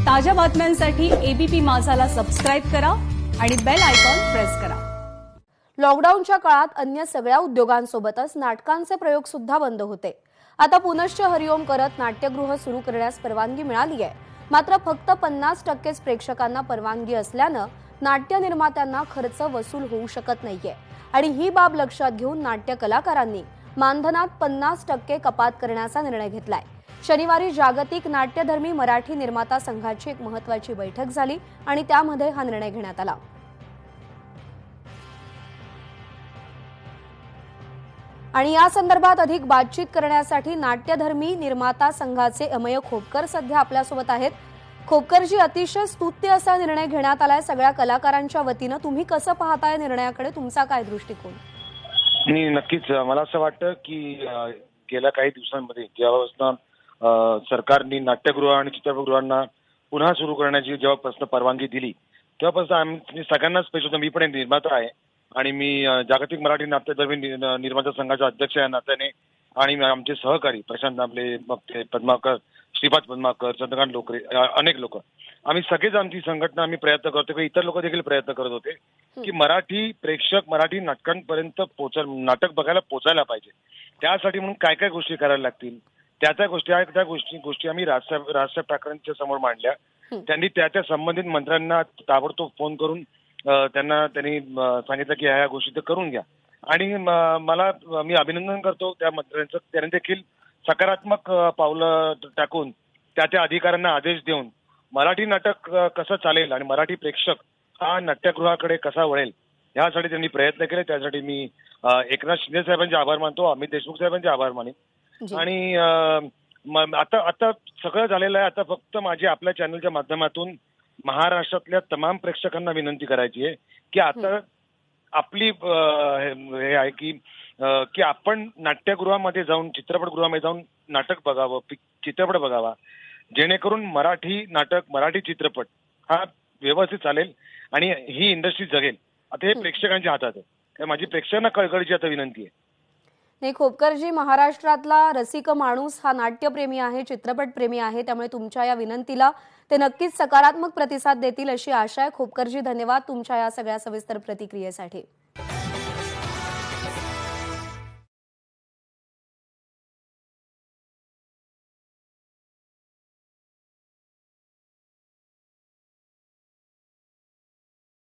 ताज्या बातम्यांसाठी ABP माझाला subscribe करा आणि बेल आयकॉन प्रेस करा। लॉकडाऊनच्या काळात अन्य सगळ्या उद्योगांसोबतच नाटकांचे प्रयोग सुद्धा बंद होते। आता पुनश्च हरिओम करत नाट्यगृह सुरू करण्यास परवानगी मिळाली आहे। मात्र फक्त 50%च प्रेक्षकांना परवानगी असल्याने नाट्य निर्मात्यांना खर्च वसूल होऊ शकत नाहीये आणि ही बाब लक्षात घेऊन नाट्य कलाकारांनी मानधनात 50% कपात करण्याचा निर्णय घेतलाय। शनिवारी जागतिक नाट्यधर्मी मराठी निर्माता संघाची एक महत्त्वाची बैठक झाली आणि त्यामध्ये हा निर्णय घेण्यात आला। आणि या संदर्भात अधिक बातचीत करण्यासाठी नाट्यधर्मी निर्माता संघाचे अमेय खोपकर सध्या आपल्यासोबत आहेत। खोपकरजी, अतिशय स्तुत्य असा निर्णय घेण्यात आलाय सगळ्या कलाकारांच्या वतीने। तुम्ही कसं पाहताय निर्णयाकडे, तुमचा काय दृष्टिकोन? नक्कीच मला असं वाटतं की गेल्या काही दिवसांमध्ये जेव्हापासून सरकारने नाट्यगृह आणि चित्रपटगृहांना पुन्हा सुरू करण्याची जेव्हापासून परवानगी दिली तेव्हापासून आम्ही सगळ्यांनाच पाहिजे। मी पण एक निर्माता आहे आणि मी जागतिक मराठी नाट्यधर्मी निर्माता संघाचा अध्यक्ष या नात्याने आणि आमचे सहकारी प्रशांत दामले, मग ते पद्माकर, श्रीपाद पद्माकर, चंद्रकांत लोकरे, अनेक लोक, आम्ही सगळेच आमची संघटना आम्ही प्रयत्न करतो की इतर लोक देखील प्रयत्न करत होते की मराठी प्रेक्षक मराठी नाटकांपर्यंत नाटक बघायला पोचायला पाहिजे। त्यासाठी म्हणून काय काय गोष्टी करायला लागतील त्या गोष्टी आम्ही राजसाहेब ठाकरेंच्या समोर मांडल्या। त्यांनी त्या संबंधित मंत्र्यांना ताबडतोब फोन करून त्यांनी सांगितलं की ह्या गोष्टी करून घ्या आणि मी अभिनंदन करतो त्या मंत्र्यांचं। त्यांनी देखील सकारात्मक पावलं टाकून त्या अधिकाऱ्यांना आदेश देऊन मराठी नाटक कसं चालेल आणि मराठी प्रेक्षक हा नाट्यगृहाकडे कसा वळेल यासाठी त्यांनी प्रयत्न केले। त्यासाठी मी एकनाथ शिंदे साहेबांचे आभार मानतो, अमित देशमुख साहेबांचे आभार मानेन। आणि आता सगळं झालेलं आहे। आता फक्त माझी आपल्या चॅनलच्या माध्यमातून महाराष्ट्रातल्या तमाम प्रेक्षकांना विनंती करायची आहे की आता आपली हे आहे की आपण नाट्यगृहामध्ये जाऊन चित्रपटगृहामध्ये जाऊन नाटक बघावं, चित्रपट बघावा, जेणेकरून मराठी नाटक मराठी चित्रपट हा व्यवस्थित चालेल आणि ही इंडस्ट्री जगेल। आता हे प्रेक्षकांच्या हातात आहे। माझी प्रेक्षकांना कळकळीची आता विनंती आहे। नाही खोपकरजी, महाराष्ट्रातला रसिक माणूस हा नाट्यप्रेमी आहे, चित्रपटप्रेमी आहे, त्यामुळे तुमच्या या विनंतीला ते नक्कीच सकारात्मक प्रतिसाद देतील अशी आशा आहे। खोपकरजी, धन्यवाद तुमच्या या सगळ्या सविस्तर प्रतिक्रियेसाठी।